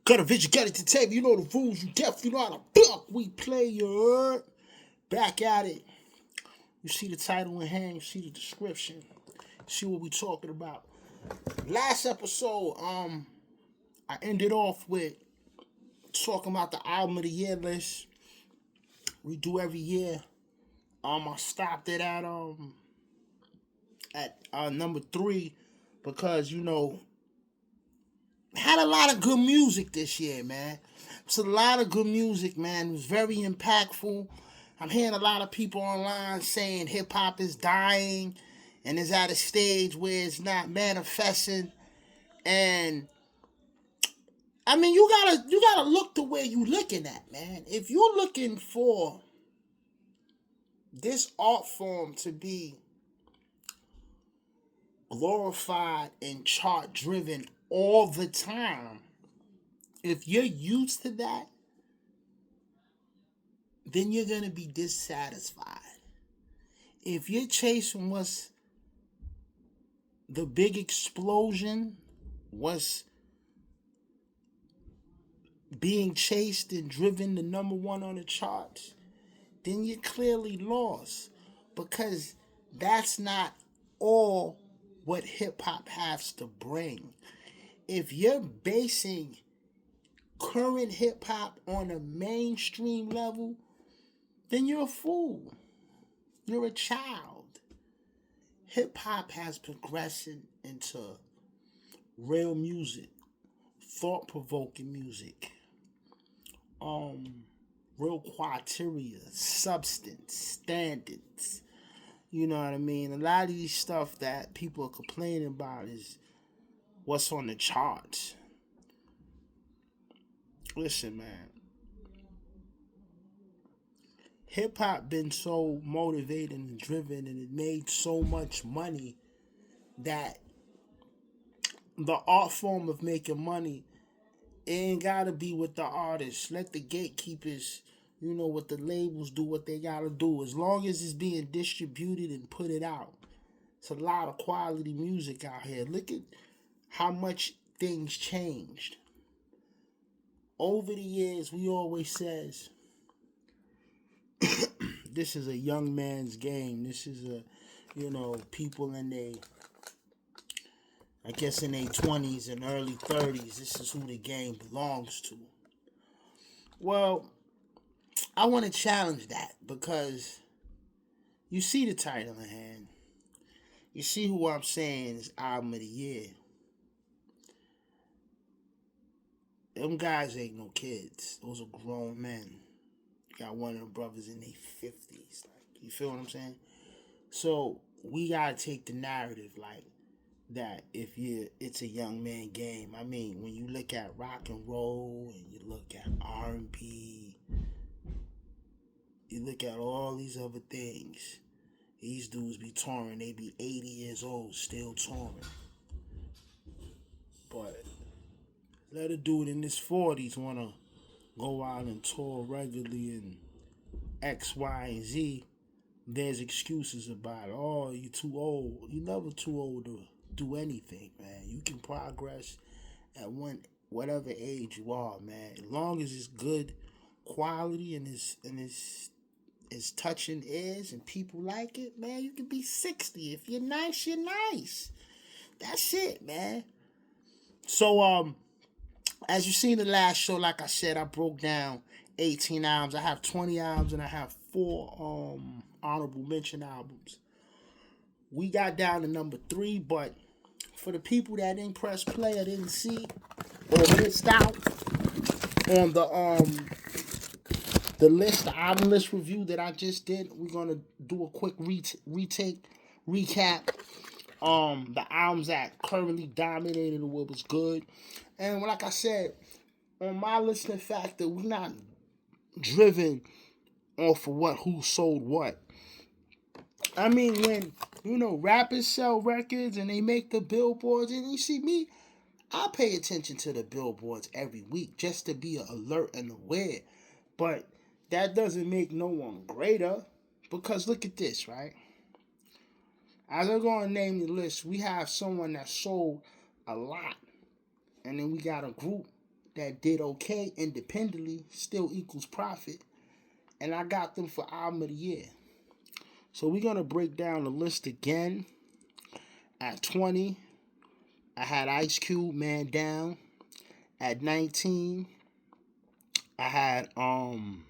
Got a vision, got it to table. You know the rules. You definitely know how to block. We play your back at it. You see the title in hand. You see the description. You see what we talking about. Last episode, I ended off with talking about the album of the year list. We do every year. I stopped it at number 3 because had a lot of good music this year, man. It's a lot of good music, man. It was very impactful. I'm hearing a lot of people online saying hip hop is dying and is at a stage where it's not manifesting. And I mean, you gotta look to where you looking at, man. If you're looking for this art form to be glorified and chart driven all the time, if you're used to that, then you're gonna be dissatisfied. If you're chasing what's the big explosion, what's being chased and driven to number 1 on the charts, then you're clearly lost because that's not all what hip hop has to bring. If you're basing current hip hop on a mainstream level, then you're a fool. You're a child. Hip hop has progressed into real music, thought provoking music, real criteria, substance, standards. You know what I mean? A lot of these stuff that people are complaining about is what's on the charts. Listen, man. Hip hop been so motivated and driven, and it made so much money that the art form of making money, it ain't gotta be with the artists. Let the gatekeepers, what the labels do what they gotta do. As long as it's being distributed and put it out. It's a lot of quality music out here. Look at how much things changed. Over the years, we always says this is a young man's game. This is people in their 20s and early 30s. This is who the game belongs to. Well, I want to challenge that because you see the title in hand. You see who I'm saying is album of the year. Them guys ain't no kids. Those are grown men. You got one of the brothers in their 50s. You feel what I'm saying? So we gotta take the narrative like that. It's a young man game. I mean, when you look at rock and roll and you look at R&B, you look at all these other things. These dudes be touring. They be 80 years old, still touring. But let a dude in his 40s wanna go out and tour regularly and X, Y, and Z. There's excuses about it. Oh, you too old. You never too old to do anything, man. You can progress at whatever age you are, man. As long as it's good quality and it's touching ears and people like it, man, you can be 60. If you're nice, you're nice. That's it, man. So as you seen the last show, like I said, I broke down 18 albums. I have 20 albums and I have 4 honorable mention albums. We got down to number 3, but for the people that didn't press play or didn't see or missed out on the list, the album list review that I just did, we're gonna do a quick recap. The albums that currently dominated or what was good. And like I said, on my listening factor, we're not driven off of who sold what. I mean, when rappers sell records and they make the billboards, and you see me, I pay attention to the billboards every week just to be alert and aware. But that doesn't make no one greater, because look at this, right? As I'm going to name the list, we have someone that sold a lot, and then we got a group that did okay independently still equals profit. And I got them for album of the year. So we're going to break down the list again. At 20, I had Ice Cube, Man Down. At 19, I had who'd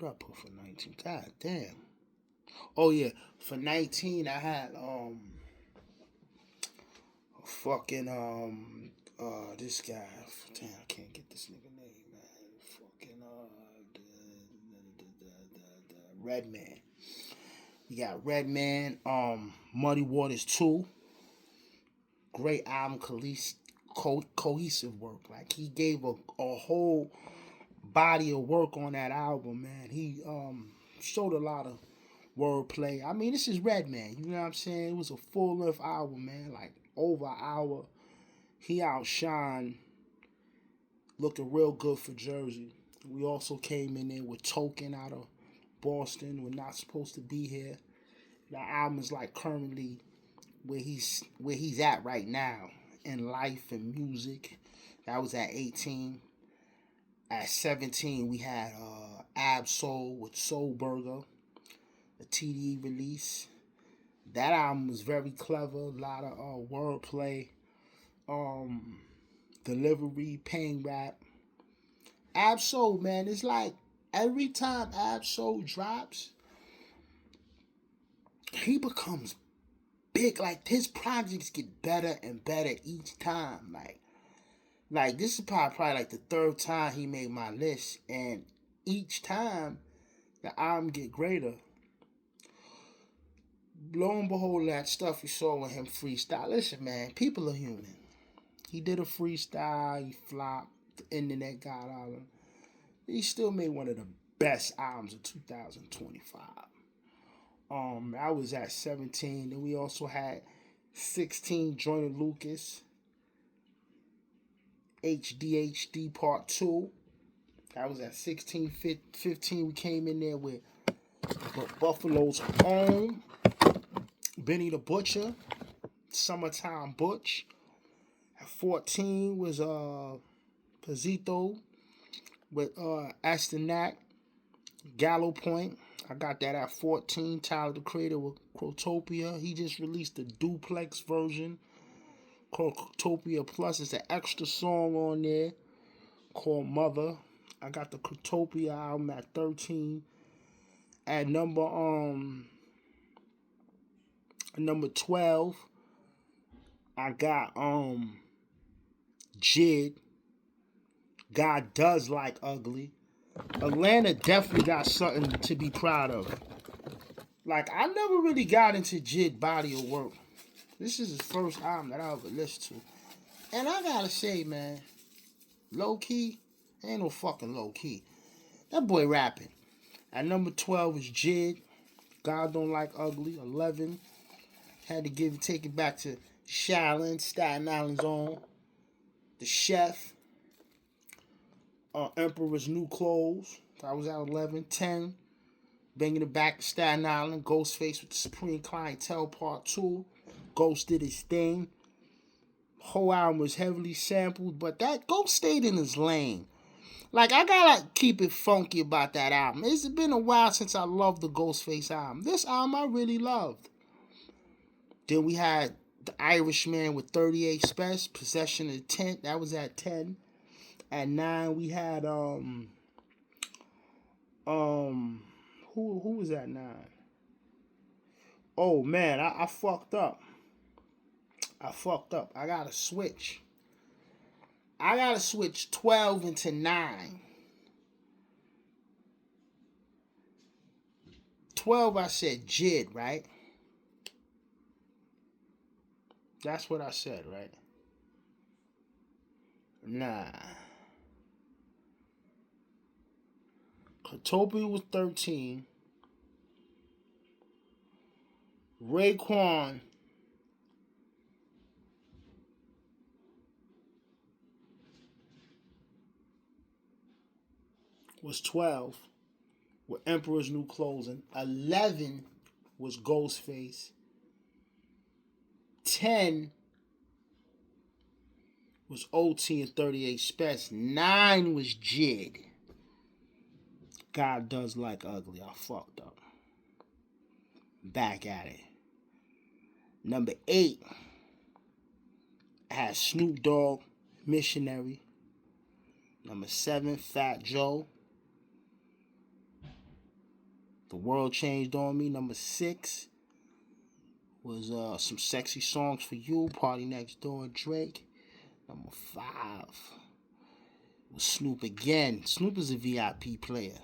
I put for 19? God damn. Oh yeah, for 19 I had fucking this guy. Damn, I can't get this nigga name, man. Fucking the Redman. You got Redman, Muddy Waters 2. Great album, cohesive work. Like he gave a whole body of work on that album, man. He showed a lot of wordplay. I mean, this is Redman. You know what I'm saying? It was a full length album, man. Like over an hour. He outshined, looking real good for Jersey. We also came in there with Token out of Boston. We're not supposed to be here. The album is like currently where he's at right now in life and music. That was at 18. At 17, we had Ab Soul with Soul Burger, a TDE release. That album was very clever, a lot of wordplay, delivery, pain rap. Ab Soul, man, it's like every time Ab Soul drops, he becomes big. Like his projects get better and better each time. Like this is probably like the third time he made my list, and each time the album get greater. Lo and behold, that stuff you saw with him freestyle. Listen, man, people are human. He did a freestyle, he flopped, the internet got out of him. He still made one of the best albums of 2025. I was at 17. Then we also had 16, Joyner Lucas, HDHD Part 2. That was at 16. 15, we came in there with Buffalo's Own, Benny the Butcher, Summertime Butch. At 14 was Pazito with Astanak, Gallo Point. I got that at 14. Tyler the Creator with Crotopia. He just released a duplex version called Crotopia Plus. It's an extra song on there called Mother. I got the Crotopia album at 13. At number 12, I got Jid. God Does Like Ugly. Atlanta definitely got something to be proud of. Like, I never really got into Jid body of work. This is his first album that I ever listened to. And I gotta say, man, low key, ain't no fucking low key. That boy rapping. At number 12 is Jid. God Don't Like Ugly. 11. Had to take it back to Shaolin, Staten Island's own. The Chef. Emperor's New Clothes. That was at 11. 10. Bringing it back to Staten Island. Ghostface with the Supreme Clientele Part 2. Ghost did his thing. Whole album was heavily sampled, but that Ghost stayed in his lane. Like, I gotta keep it funky about that album. It's been a while since I loved the Ghostface album. This album I really loved. Then we had The Irishman with 38 Special, Possession of the Tent. That was at 10. At 9, we had who was at 9? Oh man, I fucked up. I gotta switch. 12 into 9. 12, I said Jid, right? That's what I said, right? Nah. Crotopia was 13. Raekwon was 12 with Emperor's New Clothes. 11 was Ghostface. 10 was OT and 38 Specs. 9 was Jid. God does like ugly. I fucked up. Back at it. Number 8 has Snoop Dogg, Missionary. Number 7, Fat Joe, The World Changed on Me. Number 6 was Some Sexy Songs for You, Party Next Door, Drake. Number 5 was Snoop again. Snoop is a VIP player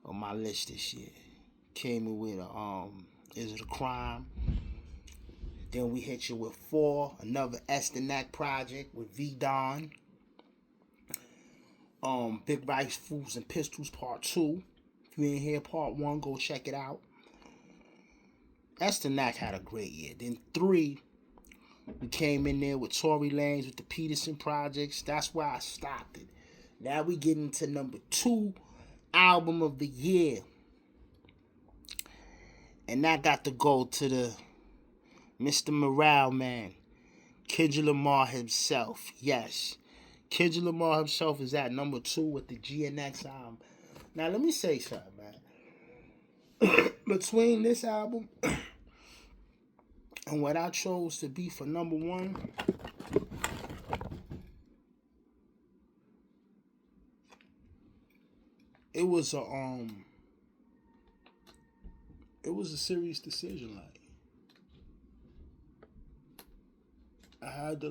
on my list this year. Came in with Is It a Crime? Then we hit you with 4, another Estenac project with V Don. Big Rifles and Pistols Part 2. If you ain't hear Part 1, go check it out. Estenac had a great year. Then 3, we came in there with Tory Lanez with the Peterson projects. That's where I stopped it. Now we get into number 2 album of the year. And that got to go to the Mr. Morale Man, Kendrick Lamar himself. Yes. Kendrick Lamar himself is at number 2 with the GNX album. Now, let me say something, man. Between this album and what I chose to be for number 1, it was a serious decision. Like, I had to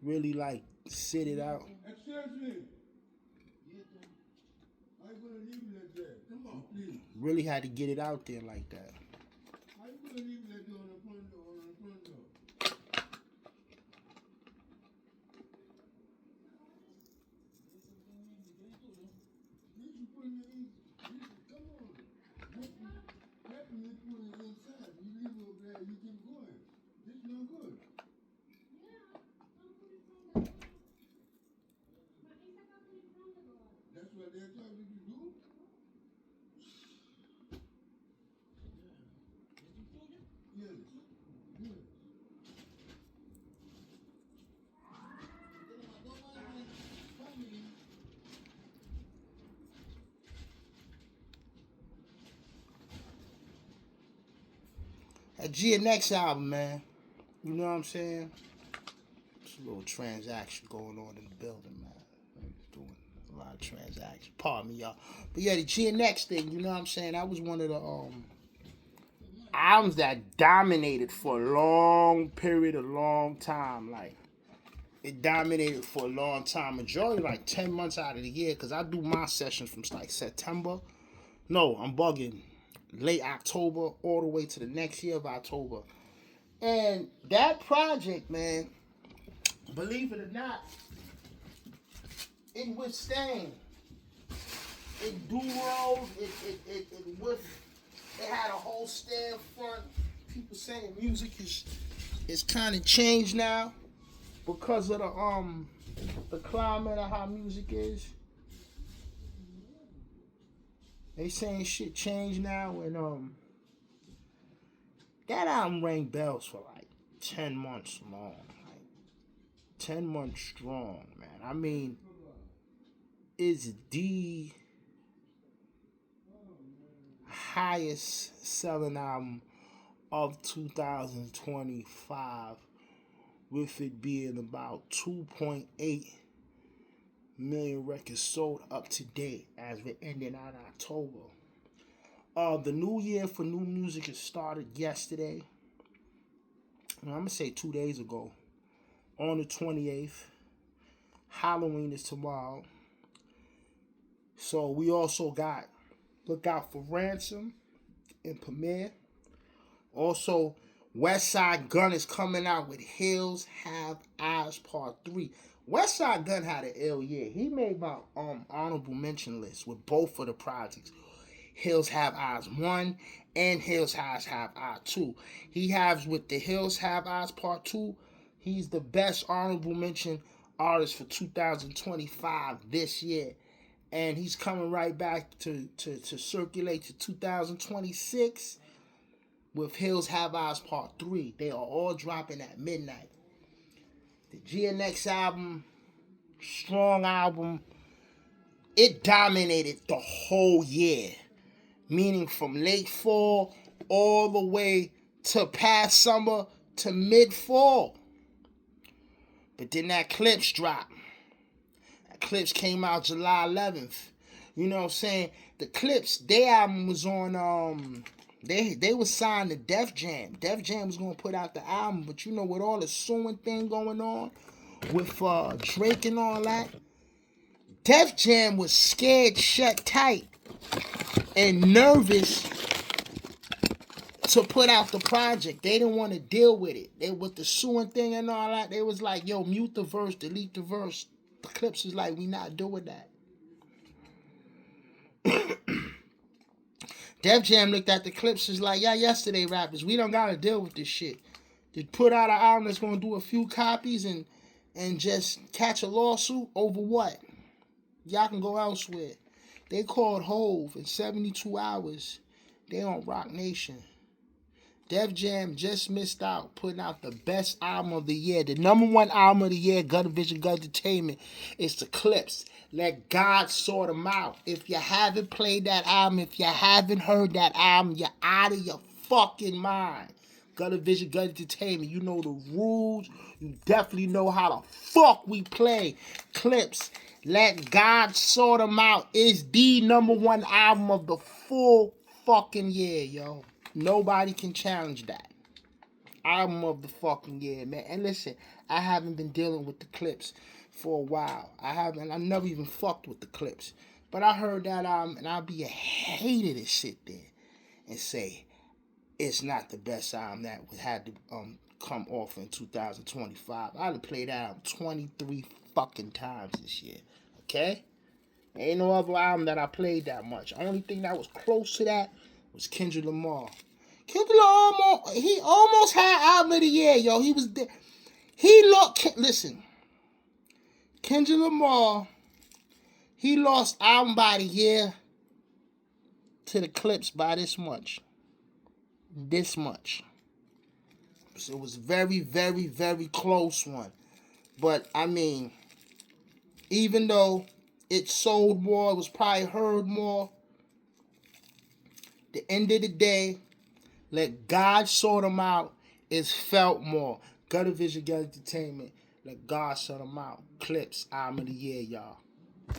really sit it out. Excuse me. I'm gonna leave it there. Come on, please. Really had to get it out there like that. I'm gonna leave it there on the front door. Come on. Let me put it inside. You leave it over there, you keep going. This is no good. That's what they're telling you to do? Yes. Yes. That GNX album, man. You know what I'm saying? There's a little transaction going on in the building, man. Doing a lot of transactions. Pardon me, y'all. But yeah, the GNX thing, you know what I'm saying? That was one of the albums that dominated for a long period, a long time. Like, it dominated for a long time. Majority, 10 months out of the year, because I do my sessions from September. No, I'm bugging. Late October all the way to the next year of October. And that project, man, believe it or not, it withstand. It do-rolls. It had a whole stand front. People saying music is kind of changed now because of the climate of how music is. They saying shit changed now, and that album rang bells for 10 months long, 10 months strong, man. I mean, it's the highest selling album of 2025, with it being about 2.8 million records sold up to date as we're ending out October. The new year for new music has started yesterday. I'm going to say 2 days ago. On the 28th. Halloween is tomorrow. So we also got Look Out for Ransom and Premier. Also, Westside Gunn is coming out with Hills Have Eyes Part 3. Westside Gunn had an ill year. He made my honorable mention list with both of the projects. Hills Have Eyes 1 and Hills Have Eyes 2. He has with the Hills Have Eyes Part 2, he's the best honorable mention artist for 2025 this year. And he's coming right back to circulate to 2026 with Hills Have Eyes Part 3. They are all dropping at midnight. The GNX album, strong album, it dominated the whole year. Meaning from late fall all the way to past summer to mid-fall. But then that Clipse dropped. That Clipse came out July 11th. You know what I'm saying? The Clipse, their album was on, they was signed to Def Jam. Def Jam was going to put out the album, but you know, with all the suing thing going on, with Drake and all that, Def Jam was scared shut tight and nervous to put out the project. They didn't want to deal with it. They with the suing thing and all that. They was like, yo, mute the verse, delete the verse. The Clipse was like, we not doing that. Def Jam looked at the Clipse was like, yeah, yesterday rappers, we don't gotta deal with this shit. To put out an album that's gonna do a few copies and just catch a lawsuit over what? Y'all can go elsewhere. They called Hove in 72 hours. They on Rock Nation. Def Jam just missed out putting out the best album of the year. The number one album of the year, Gutter Vision, Gutter Entertainment, is the Clipse. Let God sort them out. If you haven't played that album, if you haven't heard that album, you're out of your fucking mind. Gutter Vision, Gutter Entertainment, you know the rules. You definitely know how the fuck we play. Clipse, Let God Sort Them Out is the number one album of the full fucking year, yo. Nobody can challenge that. Album of the fucking year, man. And listen, I haven't been dealing with the Clipse for a while. I never even fucked with the Clipse. But I heard that album, and I'll be a hater to sit there and say it's not the best album that had to come off in 2025. I done played that album 23 fucking times this year. Okay? Ain't no other album that I played that much. Only thing that was close to that was Kendrick Lamar. Kendrick Lamar, he almost had album of the year, yo. He was there. Listen. Kendrick Lamar, he lost album by the year to the Clipse by this much. This much. So it was very, very, very close one. But, I mean, even though it sold more, it was probably heard more, the end of the day, Let God Sort Them Out is felt more. Gutter Vision, Gutter Entertainment, Let God Sort Them Out. Clipse, album of the year, y'all.